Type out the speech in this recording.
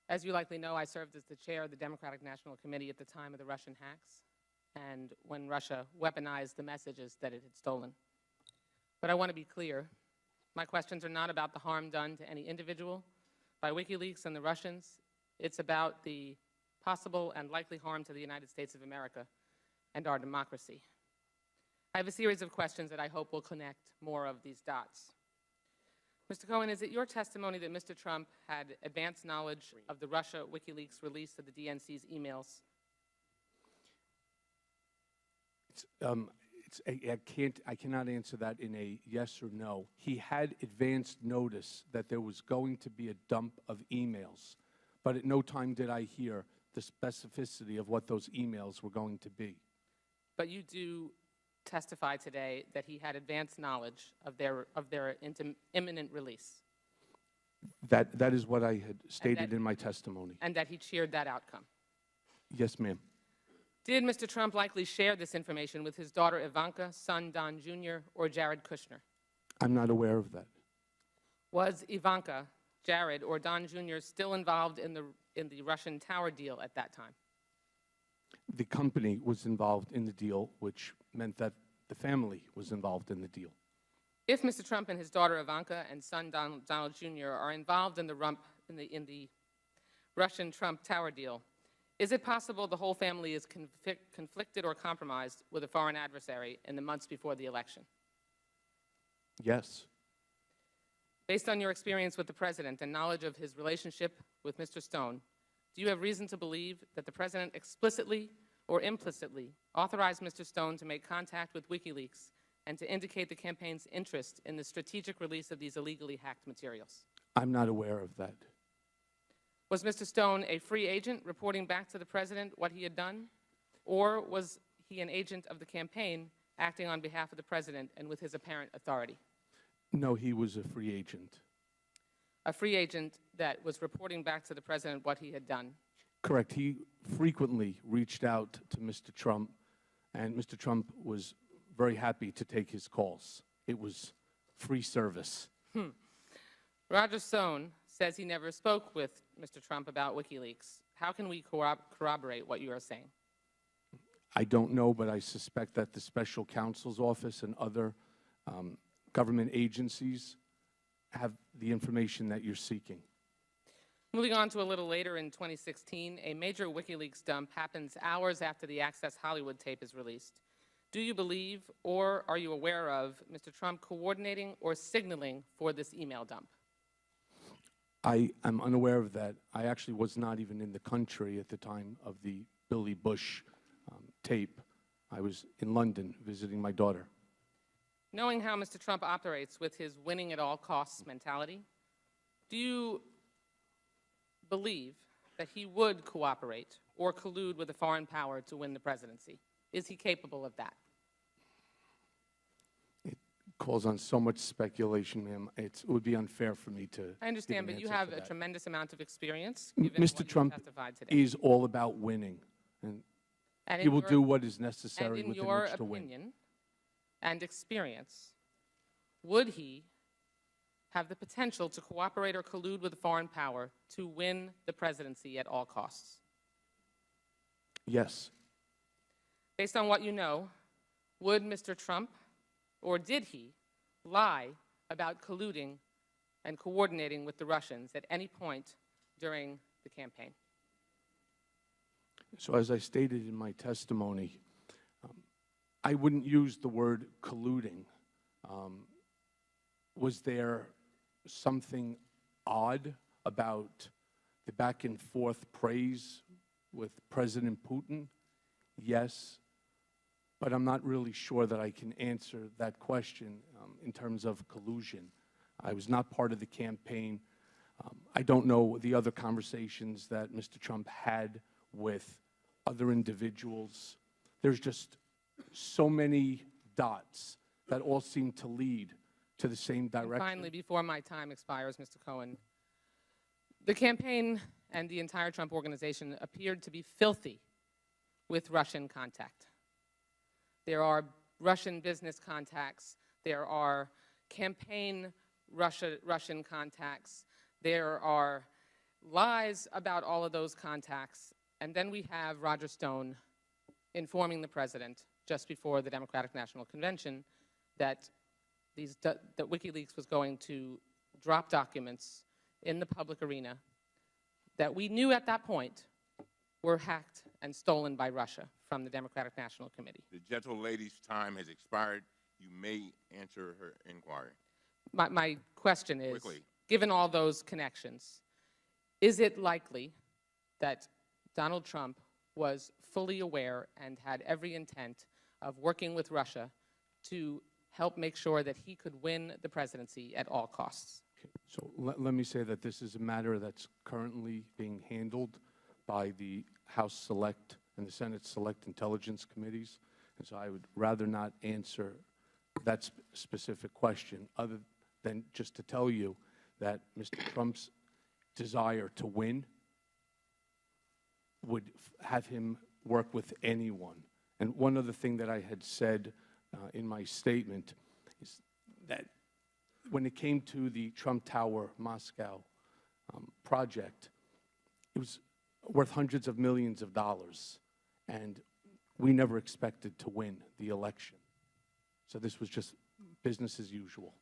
As you likely know, I served as the chair of the Democratic National Committee at the time of the Russian hacks and when Russia weaponized the messages that it had stolen. But I want to be clear. My questions are not about the harm done to any individual by WikiLeaks and the Russians. It's about the possible and likely harm to the United States of America and our democracy. I have a series of questions that I hope will connect more of these dots. Mr. Cohen, is it your testimony that Mr. Trump had advanced knowledge of the Russia WikiLeaks release of the DNC's emails? I cannot answer that in a yes or no. He had advanced notice that there was going to be a dump of emails, but at no time did I hear the specificity of what those emails were going to be. But you do testify today that he had advanced knowledge of their imminent release. That is what I had stated in my testimony. And that he cheered that outcome. Yes, ma'am. Did Mr. Trump likely share this information with his daughter Ivanka, son Don Jr., or Jared Kushner? I'm not aware of that. Was Ivanka, Jared, or Don Jr. still involved in the Russian tower deal at that time? The company was involved in the deal, which meant that the family was involved in the deal. If Mr. Trump and his daughter Ivanka and son Donald Jr. are involved in the Russian Trump tower deal, is it possible the whole family is conflicted or compromised with a foreign adversary in the months before the election? Yes. Based on your experience with the President and knowledge of his relationship with Mr. Stone, do you have reason to believe that the President explicitly or implicitly authorized Mr. Stone to make contact with WikiLeaks and to indicate the campaign's interest in the strategic release of these illegally hacked materials? I'm not aware of that. Was Mr. Stone a free agent reporting back to the President what he had done? Or was he an agent of the campaign acting on behalf of the President and with his apparent authority? No, he was a free agent. A free agent that was reporting back to the President what he had done? Correct. He frequently reached out to Mr. Trump, and Mr. Trump was very happy to take his calls. It was free service. Roger Stone says he never spoke with Mr. Trump about WikiLeaks. How can we corroborate what you are saying? I don't know, but I suspect that the special counsel's office and other government agencies have the information that you're seeking. Moving on to a little later in 2016, a major WikiLeaks dump happens hours after the Access Hollywood tape is released. Do you believe or are you aware of Mr. Trump coordinating or signaling for this email dump? I am unaware of that. I actually was not even in the country at the time of the Billy Bush tape. I was in London visiting my daughter. Knowing how Mr. Trump operates with his winning at all costs mentality, do you believe that he would cooperate or collude with a foreign power to win the presidency? Is he capable of that? It calls on so much speculation, ma'am. It would be unfair for me to I understand, give an but you answer have for a that. tremendous amount of experience, given Mr. what Trump you testified today. is all about winning, and And he in will your- do what is necessary And in within your which to win. opinion and experience, would he have the potential to cooperate or collude with a foreign power to win the presidency at all costs? Yes. Based on what you know, would Mr. Trump, or did he, lie about colluding and coordinating with the Russians at any point during the campaign? So as I stated in my testimony, I wouldn't use the word colluding. Was there something odd about the back and forth praise with President Putin? Yes, but I'm not really sure that I can answer that question in terms of collusion. I was not part of the campaign. I don't know the other conversations that Mr. Trump had with other individuals. There's just so many dots that all seem to lead to the same direction. And finally, before my time expires, Mr. Cohen, the campaign and the entire Trump organization appeared to be filthy with Russian contact. There are Russian business contacts. There are campaign Russian contacts. There are lies about all of those contacts, and then we have Roger Stone informing the president just before the Democratic National Convention that that WikiLeaks was going to drop documents in the public arena that we knew at that point were hacked and stolen by Russia from the Democratic National Committee. The gentlelady's time has expired. You may answer her inquiry. My question is, Quickly. given all those connections, is it likely that Donald Trump was fully aware and had every intent of working with Russia to help make sure that he could win the presidency at all costs? Okay, so let me say that this is a matter that's currently being handled by the House Select and the Senate Select Intelligence Committees, and so I would rather not answer that specific question, other than just to tell you that Mr. Trump's desire to win would have him work with anyone. And one other thing that I had said in my statement is that when it came to the Trump Tower Moscow project, it was worth hundreds of millions of dollars, and we never expected to win the election. So this was just business as usual.